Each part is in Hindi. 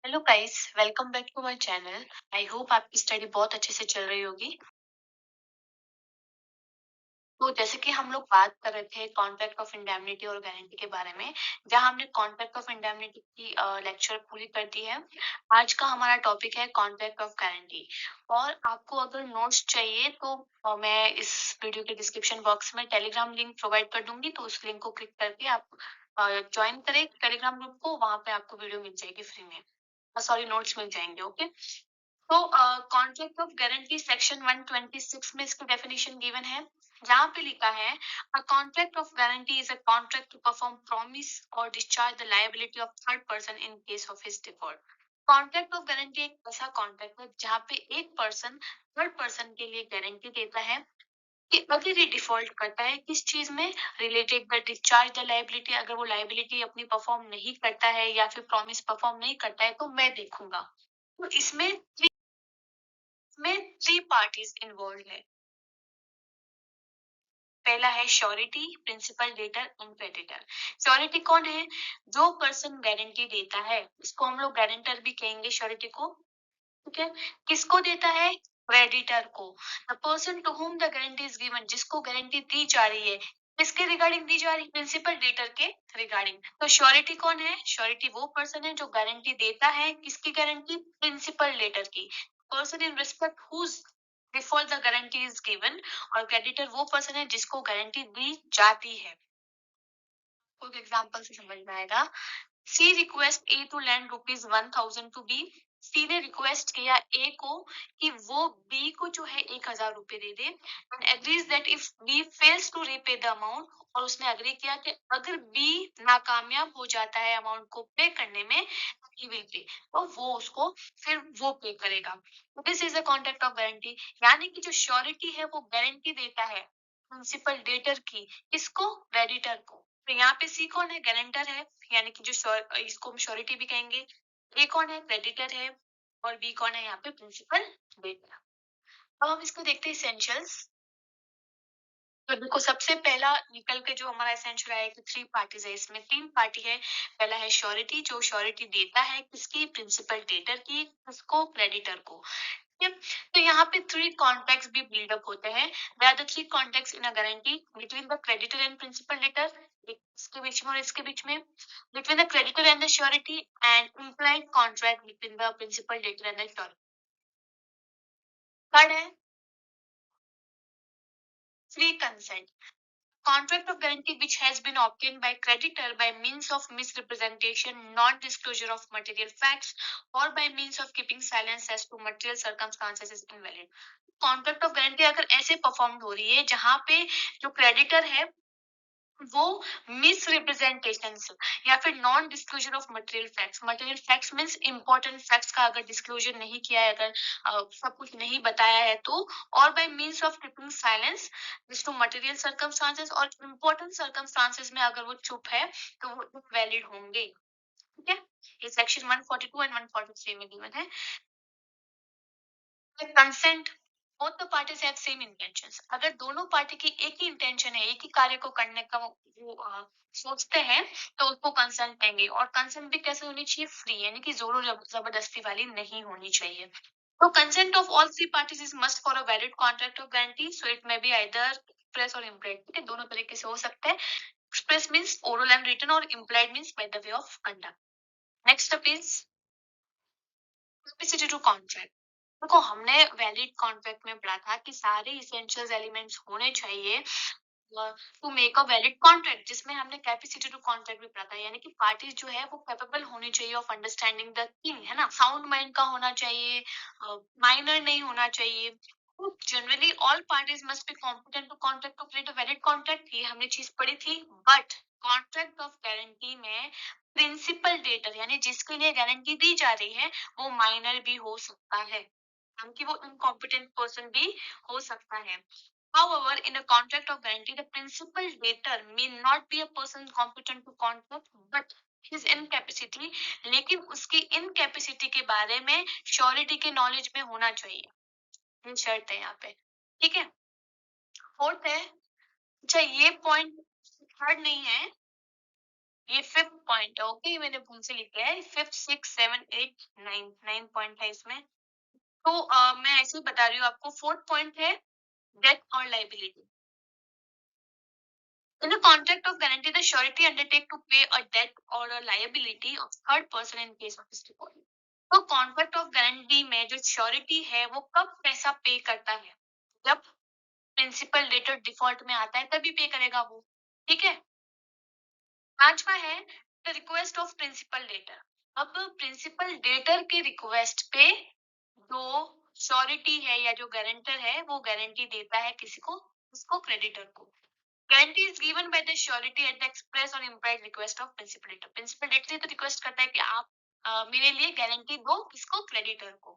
Hello guys, welcome back to my channel. I hope आपकी स्टडी बहुत अच्छे से चल रही होगी। तो जैसे कि हम लोग बात कर रहे थे कॉन्ट्रैक्ट ऑफ इंडेमनिटी और गारंटी के बारे में, जहां हमने कॉन्ट्रैक्ट ऑफ इंडेमनिटी की लेक्चर पूरी कर दी है। आज का हमारा टॉपिक है कॉन्ट्रैक्ट ऑफ गारंटी। और आपको अगर नोट्स चाहिए तो मैं इस वीडियो के डिस्क्रिप्शन बॉक्स में टेलीग्राम लिंक प्रोवाइड कर दूंगी, तो उस लिंक को क्लिक करके आप ज्वाइन करें टेलीग्राम ग्रुप को। वहां पे आपको वीडियो मिल जाएगी फ्री में, सॉरी नोट्स मिल जाएंगे। ओके। तो कॉन्ट्रैक्ट ऑफ गारंटी सेक्शन 126 में इसकी डेफिनेशन गिवन है, जहां पे लिखा है a contract of guarantee is a contract to perform promise और discharge the liability of third person in case of his default. Contract of guarantee एक ऐसा कॉन्ट्रैक्ट है जहां पे एक पर्सन थर्ड पर्सन के लिए गारंटी देता है कि अगर ये डिफॉल्ट करता है किस चीज में, related the discharge the liability, अगर वो लायबिलिटी अपनी परफॉर्म नहीं करता है या फिर प्रॉमिस परफॉर्म नहीं करता है तो मैं देखूंगा। तो इसमें थ्री पार्टीज इन्वॉल्व है। पहला है surety, principal, debtor and creditor. Surety कौन है? जो पर्सन गारंटी देता है उसको हम लोग गारंटर भी कहेंगे, श्योरिटी को। ठीक है। किसको देता है? क्रेडिटर को। The person to whom the guarantee is given, जिसको गारंटी दी जा रही है, किसके रिगार्डिंग दी जा रही है? प्रिंसिपल डेटर के रिगार्डिंग। तो श्योरिटी कौन है? श्योरिटी वो पर्सन है जो गारंटी देता है। किसकी गारंटी? प्रिंसिपल डेटर की। Person in respect whose default the guarantee is given. और क्रेडिटर वो पर्सन है जिसको गारंटी दी जाती है। एक एग्जांपल से समझ में आएगा। C request A to lend ₹1000 to B. C ने रिक्वेस्ट किया ए को कि वो बी को जो है 1000 रुपए दे दे, and agrees that if B fails to repay the amount, और उसने अग्री किया कि अगर बी नाकामयाब हो जाता है अमाउंट को पे करने में, ही विल पे, तो वो उसको फिर वो पे करेगा। This is a contract of guarantee. यानी कि जो श्योरिटी है वो गारंटी देता है प्रिंसिपल डेटर की। किसको? क्रेडिटर को। तो यहाँ पे सी कौन है? गारंटर है, यानी कि जो इसको हम श्योरिटी भी कहेंगे। ए कौन है? क्रेडिटर है। और बी कौन है? यहाँ पे प्रिंसिपल डेटर। अब हम इसको देखते हैं एसेंशियल्स। तो देखो, सबसे पहला निकल के जो हमारा एसेंशियल है कि थ्री पार्टीज है, इसमें तीन पार्टी है। पहला है श्योरिटी, जो श्योरिटी देता है किसकी? प्रिंसिपल डेटर की। किसको? क्रेडिटर को। ठीक है। तो यहाँ पे थ्री कॉन्ट्रैक्ट्स भी बिल्डअप होते हैं। There are the three contracts in a guarantee between the creditor and principal debtor, इसके बीच में और इसके बीच में, between the creditor and the surety, and implied contract between the principal debtor and the surety. Third है free consent, contract of guarantee which has been obtained by creditor by means of misrepresentation, non-disclosure of material facts, or by means of keeping silence as to material circumstances is invalid. Contract of guarantee अगर ऐसे परफॉर्म हो रही है जहां पे जो क्रेडिटर है वो मिस रिप्रेजेंटेशन या फिर non disclosure of material facts means important facts का अगर डिस्क्लोजर नहीं किया है, अगर सब कुछ नहीं बताया है तो, और by means of keeping silence to material circumstances, और इम्पोर्टेंट सर्कमस्टांसेस में अगर वो चुप है तो वो इनवैलिड होंगे। ठीक है। ये सेक्शन 142 एंड 143 में गिवन है। Consent, both the parties have same intentions, अगर दोनों पार्टी की एक ही इंटेंशन है, एक ही कार्य को करने का वो सोचते हैं, तो उसको कंसेंट कहेंगे। और कंसेंट भी कैसे होनी चाहिए? फ्री, यानी कि जोरों जबरदस्ती वाली नहीं होनी चाहिए। तो consent of all three parties is must for a valid contract of guarantee, so it may be either express और इम्प्लाइड। ठीक है, दोनों तरीके से हो सकता है। Express means oral and written, और implied means by the way of conduct. Next up is capacity to contract. देखो, हमने वैलिड कॉन्ट्रैक्ट में पढ़ा था कि सारे इसेंशियल एलिमेंट्स होने चाहिए to make a valid contract, जिसमें हमने कैपेसिटी टू कॉन्ट्रैक्ट भी पढ़ा था, यानी कि पार्टीज जो है वो कैपेबल होनी चाहिए ऑफ अंडरस्टैंडिंग द थिंग, है ना, साउंड माइंड का होना चाहिए, माइनर नहीं होना चाहिए। Generally all parties must be competent to contract to create a valid contract, ये हमने चीज पढ़ी थी। बट कॉन्ट्रैक्ट ऑफ गारंटी में प्रिंसिपल डेटर, यानी जिसके लिए गारंटी दी जा रही है, वो माइनर भी हो सकता है, कि वो इनकॉम्पिटेंट पर्सन भी हो सकता है। However, in a contract of guarantee, the principal debtor may not be a person competent to contract, but his incapacity, लेकिन उसकी incapacity के बारे में श्योरिटी के नॉलेज में होना चाहिए। ये शर्त है यहाँ पे। ठीक है। फोर्थ है, अच्छा ये पॉइंट थर्ड नहीं है, ये 5th पॉइंट है, ओके, मैंने भूल से लिखा है 5th 6 7 8 9 पॉइंट है इसमें। तो मैं ऐसे ही बता रही हूँ आपको। 4th पॉइंट है डेट और liability. In the contract of guarantee, the surety undertake to pay a debt or a liability of third person in case of his default. तो कॉन्ट्रैक्ट ऑफ गारंटी में जो श्योरिटी है वो कब पैसा पे करता है? जब प्रिंसिपल डेटर डिफॉल्ट में आता है तभी पे करेगा वो, ठीक है। 5वां है the request of principal debtor. अब प्रिंसिपल डेटर के रिक्वेस्ट पे जो श्योरिटी है या जो गारंटर है वो गारंटी देता है किसी को, उसको क्रेडिटर को। Guarantee is given by the surety at the express or implied request of principal debtor. Principal debtor से तो रिक्वेस्ट करता है कि आप मेरे लिए गारंटी दो, किसको, क्रेडिटर को,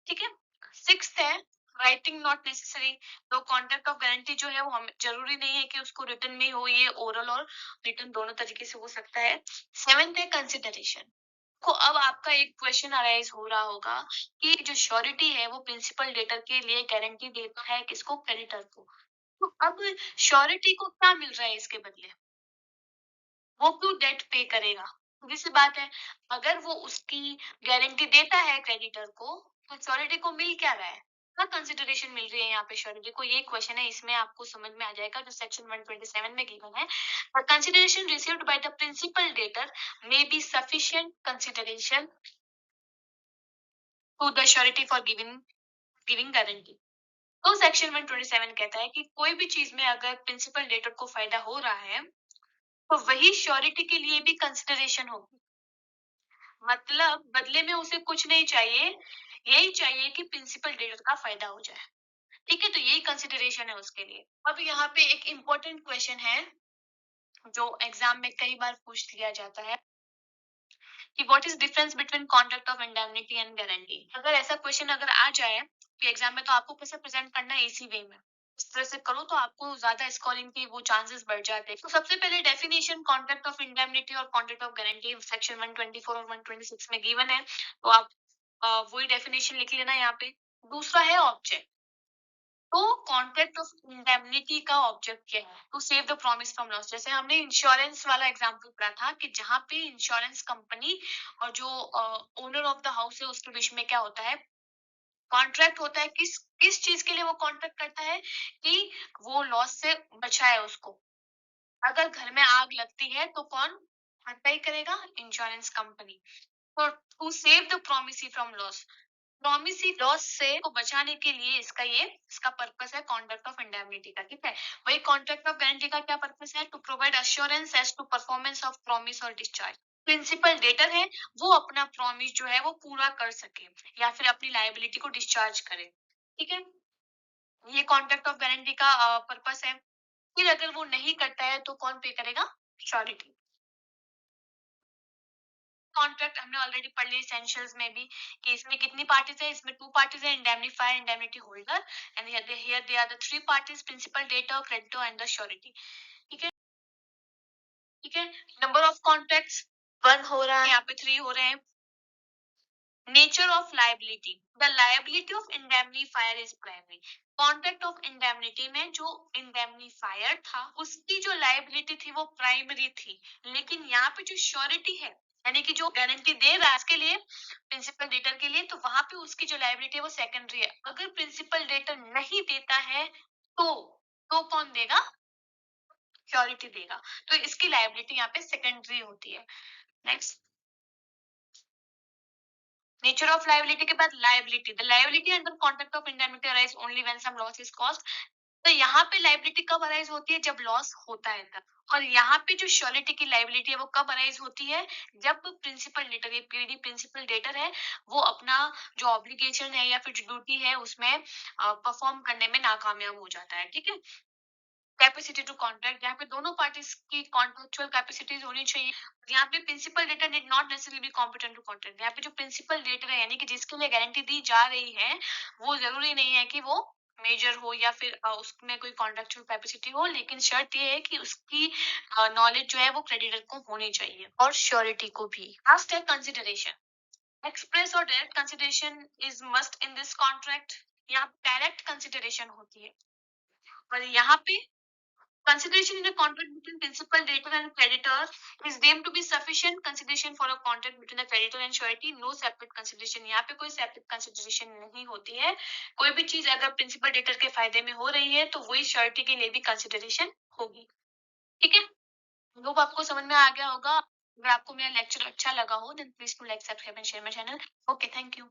ठीक है। 6th है राइटिंग नॉट नेसेसरी। तो कॉन्ट्रैक्ट ऑफ गारंटी जो है वो हम जरूरी नहीं है कि उसको रिटर्न में हो, ये ओरल और रिटर्न दोनों तरीके से हो सकता है। 7th है कंसिडरेशन। को अब आपका एक क्वेश्चन अराइज हो रहा होगा कि जो श्योरिटी है वो प्रिंसिपल डेटर के लिए गारंटी देता है किसको, क्रेडिटर को। तो अब श्योरिटी को क्या मिल रहा है इसके बदले? वो क्यों डेट पे करेगा? सीधी सी बात है, अगर वो उसकी गारंटी देता है क्रेडिटर को तो श्योरिटी को मिल क्या रहा है? क्या कंसिडरेशन मिल रही है यहाँ पे श्योरिटी को? ये क्वेश्चन है, इसमें आपको समझ में आ जाएगा जो सेक्शन 127 में गिवन है। Consideration received by the principal debtor may be sufficient consideration to the surety for giving guarantee. तो सेक्शन 127 कहता है कि कोई भी चीज में अगर प्रिंसिपल डेटर को फायदा हो रहा है तो वही श्योरिटी के लिए भी कंसिडरेशन होगी। मतलब बदले में उसे कुछ नहीं चाहिए, यही चाहिए कि प्रिंसिपल डेटर का फायदा हो जाए, ठीक है। तो यही कंसिडरेशन है उसके लिए। अब यहाँ पे एक इम्पोर्टेंट क्वेश्चन है जो एग्जाम में कई बार पूछ लिया जाता है कि what is difference between contract of indemnity and guarantee. अगर ऐसा क्वेश्चन अगर आ जाए कि एग्जाम में, तो आपको कैसे प्रेजेंट करना है इसी वे में, इस तरह से करो तो आपको ज्यादा स्कोरिंग के वो चांसेस बढ़ जाते हैं। तो सबसे पहले डेफिनेशन कॉन्ट्रैक्ट ऑफ इंडेमनिटी और कॉन्ट्रैक्ट ऑफ गारंटी सेक्शन 124 और 126 में गिवन है, तो आप वही डेफिनेशन लिख लेना यहाँ पे। दूसरा है ऑब्जेक्ट। तो कॉन्ट्रैक्ट ऑफ इंडेमनिटी का ऑब्जेक्ट क्या है? To save the promise from loss. जैसे हमने इंश्योरेंस वाला एग्जांपल पढ़ा था कि जहां पे इंश्योरेंस कंपनी और जो ओनर ऑफ द हाउस है उसके बीच में क्या होता है, कॉन्ट्रैक्ट होता है। किस किस चीज के लिए वो कॉन्ट्रैक्ट करता है कि वो लॉस से बचाए उसको। अगर घर में आग लगती है तो कौन भरपाई करेगा? Insurance company. तो to save the promisee from loss, promisee loss से को बचाने के लिए इसका पर्पस है कॉन्ट्रैक्ट ऑफ इंडेमनिटी का, ठीक है। वही कॉन्ट्रैक्ट ऑफ गारंटी का क्या पर्पस है? To provide assurance as to performance of promise और डिस्चार्ज। प्रिंसिपल डेटर है वो अपना प्रॉमिस जो है वो पूरा कर सके या फिर अपनी लायबिलिटी को डिस्चार्ज करे, ठीक है। ये कॉन्ट्रैक्ट ऑफ गारंटी का पर्पस है। फिर अगर वो नहीं करता है तो कौन पे करेगा? श्योरिटी। कॉन्ट्रैक्ट हमने ऑलरेडी पढ़ लिया एसेंशियल्स में भी कि इसमें कितनी पार्टीज है, इसमें 2 पार्टीज है, indemnifier, indemnity holder, and here they are the 3 parties, principal, debtor, creditor and the surety, ठीक है। ठीक है, नंबर ऑफ कॉन्ट्रैक्ट्स 1 हो रहा है, यहाँ पे 3 हो रहे हैं। Nature of liability, the liability of indemnifier is primary. Contract of indemnity में जो इंडेमनीफायर था उसकी जो लायबिलिटी थी वो प्राइमरी थी, लेकिन यहाँ पे जो श्योरिटी है यानी कि जो गारंटी दे रहा है इसके लिए प्रिंसिपल डेटर के लिए, तो वहां पे उसकी जो लायबिलिटी है वो सेकेंडरी है। अगर प्रिंसिपल डेटर नहीं देता है तो कौन देगा? श्योरिटी देगा। तो इसकी लायबिलिटी यहाँ पे सेकेंडरी होती है। नेक्स्ट, नेचर ऑफ लायबिलिटी के बाद liability, the liability under contract of indemnity arise only when some loss is caused. तो यहाँ पे लायबिलिटी कब अराइज होती है? जब लॉस होता है तब। और यहाँ पे जो श्योरिटी की लायबिलिटी है वो कब अराइज होती है? जब प्रिंसिपल डेटर, ये पीडी प्रिंसिपल डेटर है, वो अपना जो ऑब्लिगेशन है या फिर जो ड्यूटी है उसमें परफॉर्म करने में नाकामयाब हो जाता है, ठीक है। कैपेसिटी टू कॉन्ट्रैक्ट, यहाँ पे दोनों पार्टीज की कॉन्ट्रेक्चुअल कैपेसिटीज होनी चाहिए। यहाँ पे principal debtor need not necessarily be competent to contract. यहाँ पे जो प्रिंसिपल डेटर है यानी कि जिसके लिए गारंटी दी जा रही है वो जरूरी नहीं है कि वो मेजर हो या फिर उसमें कोई कॉन्ट्रेक्चुअल कैपेसिटी हो, लेकिन शर्त ये है कि उसकी नॉलेज जो है वो क्रेडिटर को होनी चाहिए और श्योरिटी को भी। लास्ट है कंसिडरेशन। एक्सप्रेस और direct consideration is must in this contract. यहाँ डायरेक्ट कंसिडरेशन होती है और यहाँ पे Consideration in a contract between principal, debtor and creditor is deemed to be sufficient consideration for a contract between the creditor and surety. No separate consideration. यहाँ पे कोई separate consideration नहीं होती है. कोई भी चीज अगर प्रिंसिपल डेटर के फायदे में हो रही है तो वही श्योरिटी के लिए भी कंसिडरेशन होगी. ठीक है, होप आपको समझ में आ गया होगा. अगर आपको मेरा लेक्चर अच्छा लगा हो then please to like subscribe and share my channel. Okay, thank you.